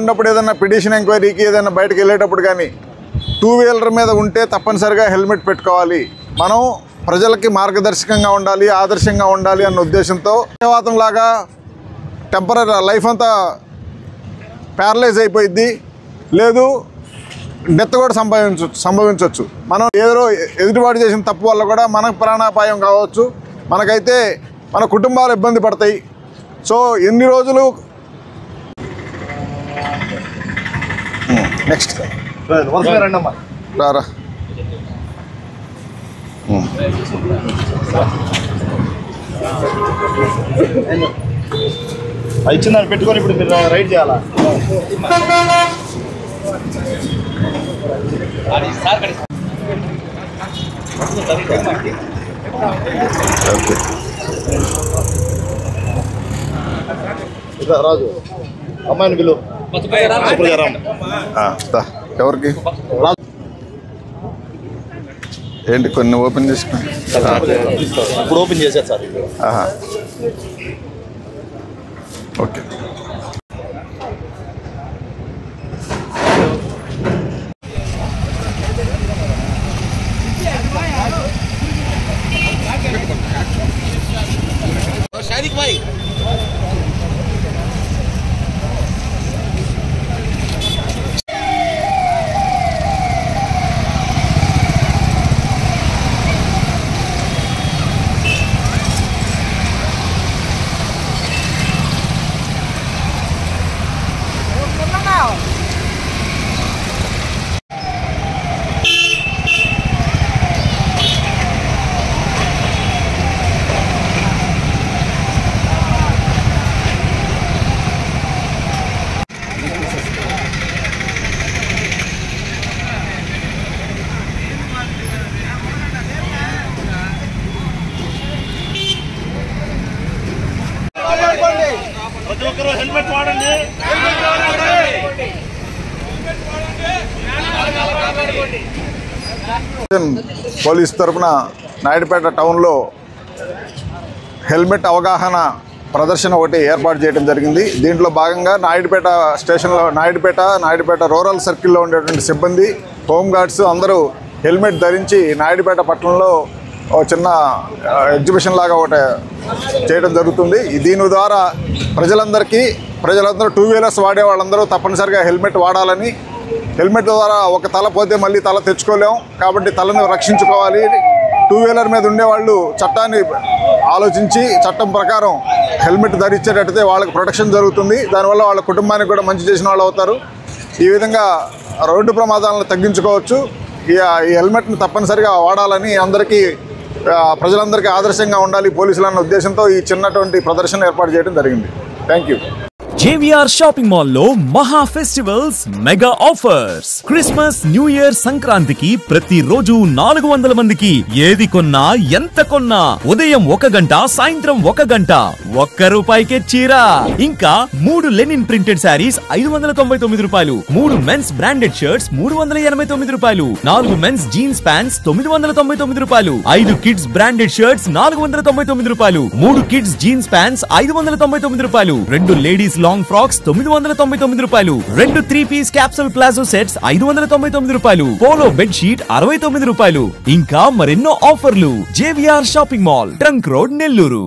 ఉన్నప్పుడు ఏదైనా పిటిషన్ ఎంక్వైరీకి ఏదైనా బయటకు వెళ్ళేటప్పుడు కానీ 2 వీలర్ మీద ఉంటే తప్పనిసరిగా హెల్మెట్ పెట్టుకోవాలి. మనం ప్రజలకి మార్గదర్శకంగా ఉండాలి, ఆదర్శంగా ఉండాలి అన్న ఉద్దేశంతో పక్షవాతంలాగా టెంపరీ లైఫ్ అంతా ప్యారలైజ్ అయిపోయిద్ది, లేదు డెత్ కూడా సంభవించవచ్చు. మనం ఏదో ఎదుటివాడు చేసిన తప్పు వల్ల కూడా మనకు ప్రాణాపాయం కావచ్చు, మనకైతే మన కుటుంబాలు ఇబ్బంది పడతాయి. సో ఎన్ని రోజులు నెక్స్ట్ రారా ఇచ్చిందని పెట్టుకొని ఇప్పుడు మీరు రైడ్ చేయాలా? రాజు అమ్మాయిని పిలు. ఎవరికి ఏంటి కొన్ని ఓపెన్ చేసుకుని ఇప్పుడు ఓపెన్ చేశారు సార్. ఓకే. ప్రతి ఒక్కరూ హెల్మెట్ వాడండి. పోలీస్ తరఫున నాయుడుపేట టౌన్లో హెల్మెట్ అవగాహన ప్రదర్శన ఒకటి ఏర్పాటు చేయడం జరిగింది. దీంట్లో భాగంగా నాయుడుపేట స్టేషన్లో నాయుడుపేట రూరల్ సర్కిల్లో ఉండేటువంటి సిబ్బంది, హోంగార్డ్స్ అందరూ హెల్మెట్ ధరించి నాయుడుపేట పట్టణంలో చిన్న ఎగ్జిబిషన్ లాగా ఒకటి చేయడం జరుగుతుంది. దీని ద్వారా ప్రజలందరూ 2 వీలర్స్ వాడే వాళ్ళందరూ తప్పనిసరిగా హెల్మెట్ వాడాలని, హెల్మెట్ ద్వారా ఒక తల పోతే మళ్ళీ తల తెచ్చుకోలేం కాబట్టి తలను రక్షించుకోవాలి. 2 వీలర్ మీద ఉండేవాళ్ళు చట్టాన్ని ఆలోచించి చట్టం ప్రకారం హెల్మెట్ ధరించేటట్టయితే వాళ్ళకి ప్రొటెక్షన్ జరుగుతుంది. దానివల్ల వాళ్ళ కుటుంబానికి కూడా మంచి చేసిన వాళ్ళు అవుతారు. ఈ విధంగా రోడ్డు ప్రమాదాలను తగ్గించుకోవచ్చు. ఈ హెల్మెట్ని తప్పనిసరిగా వాడాలని ప్రజలందరికీ ఆదర్శంగా ఉండాలి పోలీసులు అన్న ఉద్దేశంతో ఈ చిన్నటువంటి ప్రదర్శన ఏర్పాటు చేయడం జరిగింది. Thank you. JVR shopping mall లో మహా festivals mega offers. Christmas, new year, సంక్రాంతికి ప్రతి రోజు 400 మందికి ఏది కొన్నా ఎంత కొన్నా ఉదయం 1 గంట, సాయంత్రం 1 గంట ₹1కే చీర. ఇంకా 3 linen printed sarees ₹599, 3 men's branded shirts ₹389, 4 men's jeans pants ₹999, 5 kids branded shirts ₹499, 3 kids jeans pants ₹599, 2 ladies long frocks ₹999, 2 3-పీస్ capsule palazzo sets ₹599, polo bed sheet ₹69. ఇంకా మరెన్నో ఆఫర్లు. JVR shopping mall, trunk road, Nellore.